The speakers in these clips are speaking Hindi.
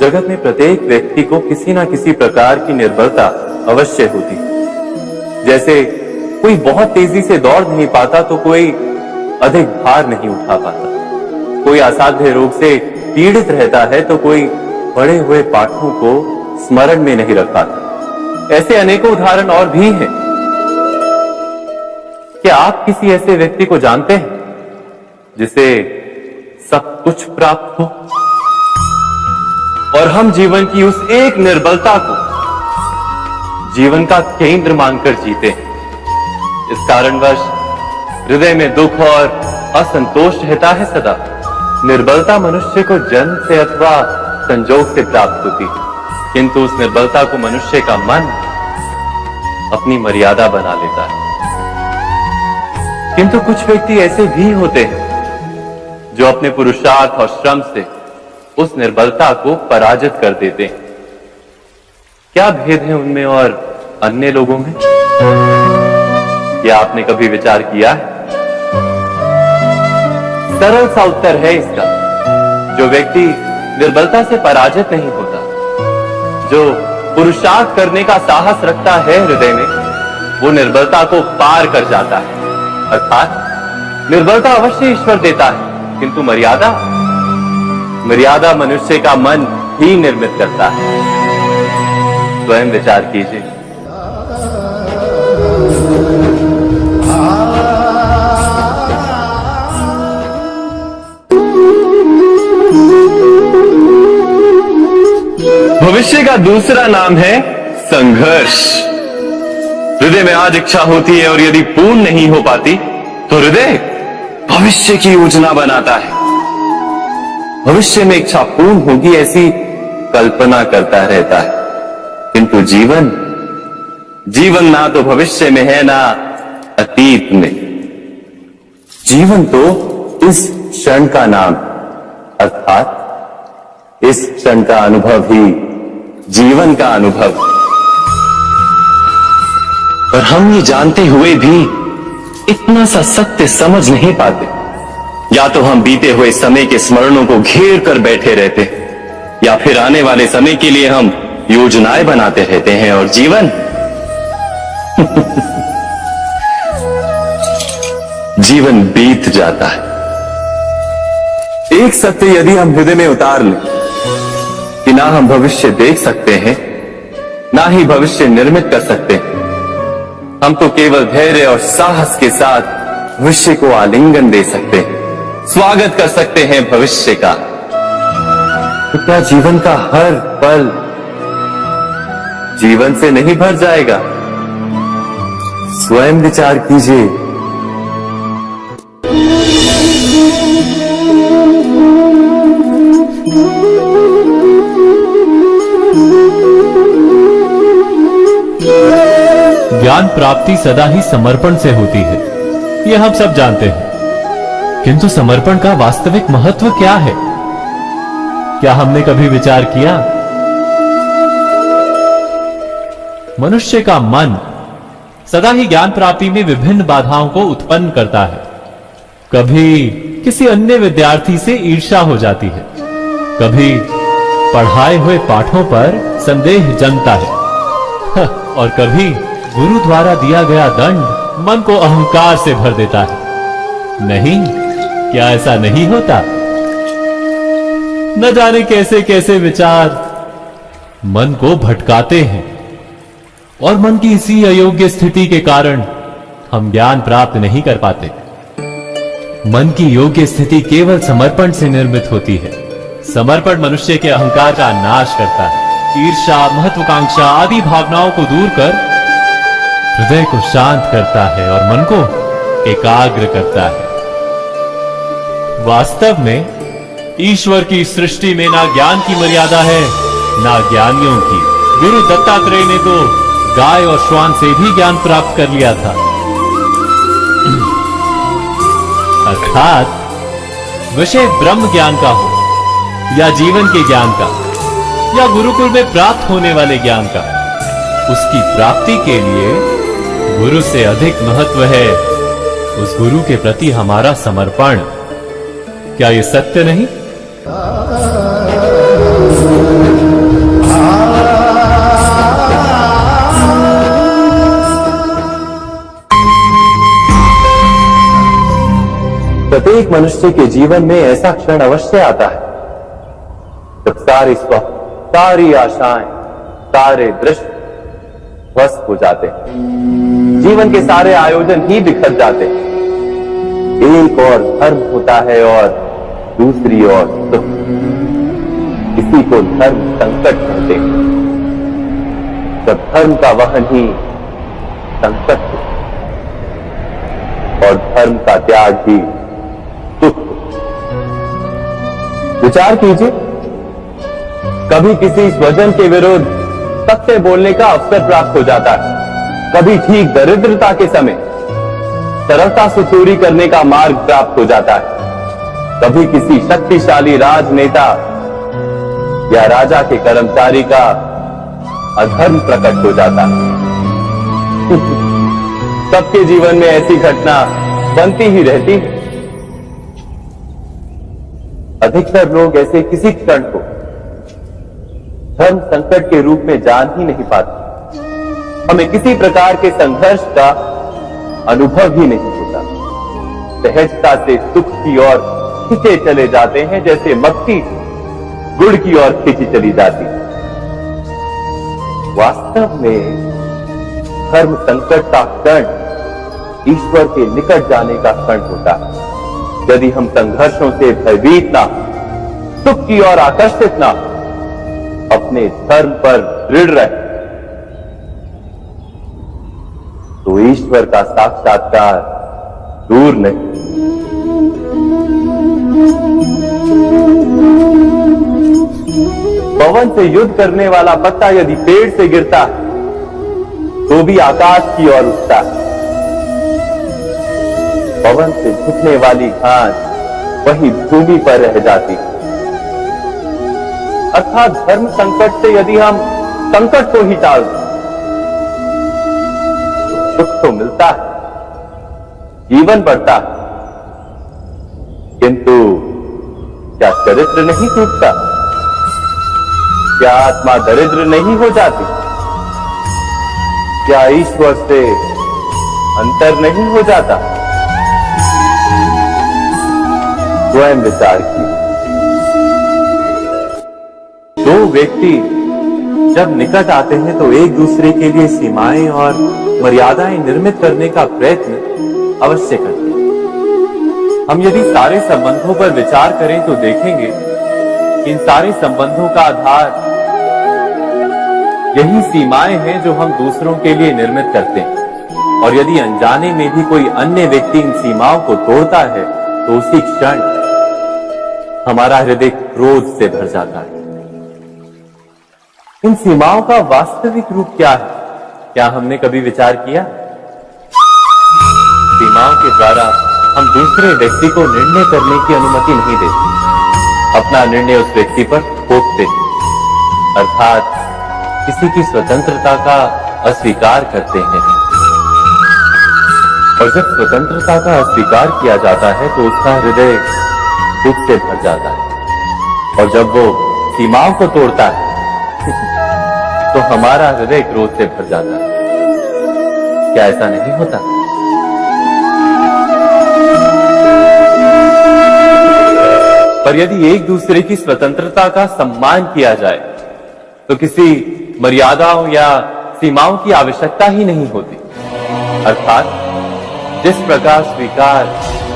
जगत में प्रत्येक व्यक्ति को किसी ना किसी प्रकार की निर्बलता अवश्य होती है। जैसे कोई बहुत तेजी से दौड़ नहीं पाता तो कोई अधिक भार नहीं उठा पाता, कोई असाध्य रोग से पीड़ित रहता है तो कोई पढ़े हुए पाठों को स्मरण में नहीं रख पाता। ऐसे अनेकों उदाहरण और भी हैं। क्या आप किसी ऐसे व्यक्ति को जानते हैं जिसे सब कुछ प्राप्त हो और हम जीवन की उस एक निर्बलता को जीवन का केंद्र मानकर जीते हैं? इस कारणवश हृदय में दुख और असंतोष रहता है सदा। निर्बलता मनुष्य को जन्म से अथवा संजोग से प्राप्त होती है, किंतु उस निर्बलता को मनुष्य का मन अपनी मर्यादा बना लेता है। किंतु कुछ व्यक्ति ऐसे भी होते हैं जो अपने पुरुषार्थ और श्रम से उस निर्बलता को पराजित कर देते हैं। क्या भेद है उनमें और अन्य लोगों में? क्या आपने कभी विचार किया है? सरल सा उत्तर है इसका। जो व्यक्ति निर्बलता से पराजित नहीं होता, जो पुरुषार्थ करने का साहस रखता है हृदय में, वो निर्बलता को पार कर जाता है। अर्थात निर्बलता अवश्य ईश्वर देता है, किंतु मर्यादा मनुष्य का मन ही निर्मित करता है। स्वयं विचार कीजिए। भविष्य का दूसरा नाम है संघर्ष। हृदय में आज इच्छा होती है और यदि पूर्ण नहीं हो पाती तो हृदय भविष्य की योजना बनाता है। भविष्य में इच्छा पूर्ण होगी ऐसी कल्पना करता रहता है, किंतु जीवन ना तो भविष्य में है ना अतीत में। जीवन तो इस क्षण का नाम, अर्थात इस क्षण का अनुभव ही जीवन का अनुभव। पर हम ये जानते हुए भी इतना सा सत्य समझ नहीं पाते। या तो हम बीते हुए समय के स्मरणों को घेर कर बैठे रहते, या फिर आने वाले समय के लिए हम योजनाएं बनाते रहते हैं और जीवन जीवन बीत जाता है। एक सत्य यदि हम हृदय में उतार लें कि ना हम भविष्य देख सकते हैं, ना ही भविष्य निर्मित कर सकते हैं, हम तो केवल धैर्य और साहस के साथ भविष्य को आलिंगन दे सकते हैं, स्वागत कर सकते हैं भविष्य का। तो क्या जीवन का हर पल जीवन से नहीं भर जाएगा? स्वयं विचार कीजिए। ज्ञान प्राप्ति सदा ही समर्पण से होती है, यह हम सब जानते हैं। किंतु समर्पण का वास्तविक महत्व क्या है? क्या हमने कभी विचार किया? मनुष्य का मन सदा ही ज्ञान प्राप्ति में विभिन्न बाधाओं को उत्पन्न करता है। कभी किसी अन्य विद्यार्थी से ईर्ष्या हो जाती है, कभी पढ़ाए हुए पाठों पर संदेह जमता है और कभी गुरु द्वारा दिया गया दंड मन को अहंकार से भर देता है। नहीं, क्या ऐसा नहीं होता? न जाने कैसे कैसे विचार मन को भटकाते हैं और मन की इसी अयोग्य स्थिति के कारण हम ज्ञान प्राप्त नहीं कर पाते। मन की योग्य स्थिति केवल समर्पण से निर्मित होती है। समर्पण मनुष्य के अहंकार का नाश करता है, ईर्ष्या, महत्वाकांक्षा आदि भावनाओं को दूर कर हृदय को शांत करता है और मन को एकाग्र करता है। वास्तव में ईश्वर की सृष्टि में ना ज्ञान की मर्यादा है ना ज्ञानियों की। गुरु दत्तात्रेय ने तो गाय और श्वान से भी ज्ञान प्राप्त कर लिया था। अर्थात विषय ब्रह्म ज्ञान का हो या जीवन के ज्ञान का या गुरुकुल में प्राप्त होने वाले ज्ञान का, उसकी प्राप्ति के लिए गुरु से अधिक महत्व है उस गुरु के प्रति हमारा समर्पण। क्या ये सत्य नहीं? प्रत्येक मनुष्य के जीवन में ऐसा क्षण अवश्य आता है जब सारे स्वप्न, सारी आशाएं, सारे दृश्य ध्वस्त हो जाते हैं। जीवन के सारे आयोजन ही बिखर जाते हैं। एक और धर्म होता है और दूसरी ओर सुख। इसी को धर्म संकट कहते हैं। जब धर्म का वहन ही संकट हो और धर्म का त्याग ही सुख हो। विचार कीजिए, कभी किसी स्वजन के विरुद्ध सत्य बोलने का अवसर प्राप्त हो जाता है, कभी ठीक दरिद्रता के समय सरलता से चोरी करने का मार्ग प्राप्त हो जाता है, कभी किसी शक्तिशाली राजनेता या राजा के कर्मचारी का अधर्म प्रकट हो जाता है। सबके जीवन में ऐसी घटना बनती ही रहती है। अधिकतर लोग ऐसे किसी क्षण को धर्म संकट के रूप में जान ही नहीं पाते। हमें किसी प्रकार के संघर्ष का अनुभव ही नहीं होता। सहजता से सुख की ओर खींचे चले जाते हैं, जैसे मक्खी गुड़ की ओर खींची चली जाती। वास्तव में धर्म संकट का क्षण ईश्वर के निकट जाने का क्षण होता है। यदि हम संघर्षों से भयभीत ना, सुख की ओर आकर्षित ना, अपने धर्म पर दृढ़ रहे, तो ईश्वर का साक्षात्कार दूर नहीं। पवन से युद्ध करने वाला पत्ता यदि पेड़ से गिरता है तो भी आकाश की ओर उठता है। पवन से झुकने वाली घास वही भूमि पर रह जाती है। अर्थात धर्म संकट से यदि हम संकट को ही टाल दें तो सुख तो मिलता है, जीवन बढ़ता है, किंतु क्या चरित्र नहीं टूटता? क्या आत्मा दरिद्र नहीं हो जाती? क्या ईश्वर से अंतर नहीं हो जाता? स्वयं विचार कीजिए। दो व्यक्ति जब निकट आते हैं तो एक दूसरे के लिए सीमाएं और मर्यादाएं निर्मित करने का प्रयत्न अवश्य करते हैं। हम यदि सारे संबंधों पर विचार करें तो देखेंगे कि इन सारे संबंधों का आधार यही सीमाएं हैं जो हम दूसरों के लिए निर्मित करते हैं। और यदि अनजाने में भी कोई अन्य व्यक्ति इन सीमाओं को तोड़ता है तो उसी क्षण हमारा हृदय क्रोध से भर जाता है। इन सीमाओं का वास्तविक रूप क्या है? क्या हमने कभी विचार किया? सीमाओं के द्वारा हम दूसरे व्यक्ति को निर्णय करने की अनुमति नहीं देते। अपना निर्णय उस व्यक्ति पर थोपते हैं, अर्थात किसी की स्वतंत्रता का अस्वीकार करते हैं। और जब स्वतंत्रता का अस्वीकार किया जाता है तो उसका हृदय दुख से भर जाता है। और जब वो सीमाओं को तोड़ता है तो हमारा हृदय क्रोध से भर जाता है। क्या ऐसा नहीं होता? पर यदि एक दूसरे की स्वतंत्रता का सम्मान किया जाए तो किसी मर्यादाओं या सीमाओं की आवश्यकता ही नहीं होती। अर्थात जिस प्रकार स्वीकार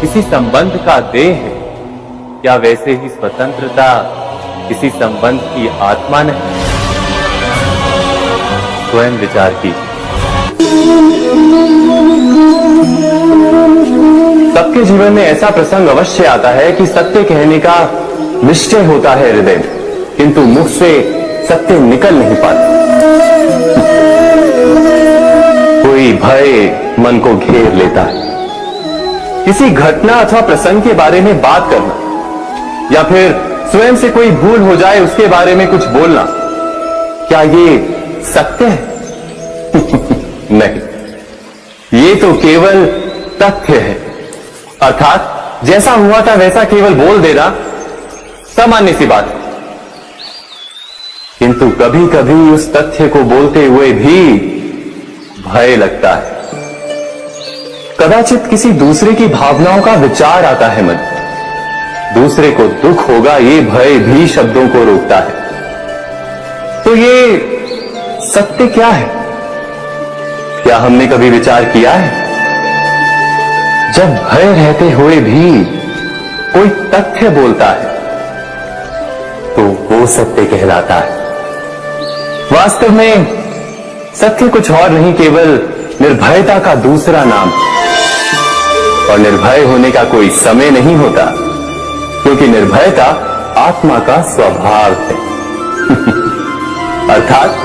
किसी संबंध का देह है, क्या वैसे ही स्वतंत्रता किसी संबंध की आत्मा नहीं? स्वयं विचार कीजिए। सबके जीवन में ऐसा प्रसंग अवश्य आता है कि सत्य कहने का निश्चय होता है हृदय में, किंतु मुख से सत्य निकल नहीं पाता। कोई भय मन को घेर लेता है। किसी घटना अथवा प्रसंग के बारे में बात करना या फिर स्वयं से कोई भूल हो जाए उसके बारे में कुछ बोलना, क्या ये सत्य है? नहीं, ये तो केवल तथ्य है। अर्थात जैसा हुआ था वैसा केवल बोल देना सामान्य सी बात है। किंतु कभी कभी उस तथ्य को बोलते हुए भी भय लगता है। कदाचित किसी दूसरे की भावनाओं का विचार आता है मन। दूसरे को दुख होगा ये भय भी शब्दों को रोकता है। तो ये सत्य क्या है? क्या हमने कभी विचार किया है? जब भय रहते हुए भी कोई तथ्य बोलता है तो वो सत्य कहलाता है। वास्तव में सत्य कुछ और नहीं, केवल निर्भयता का दूसरा नाम। और निर्भय होने का कोई समय नहीं होता, क्योंकि निर्भयता आत्मा का स्वभाव है। अर्थात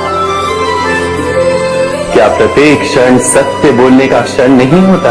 क्या प्रत्येक क्षण सत्य बोलने का क्षण नहीं होता?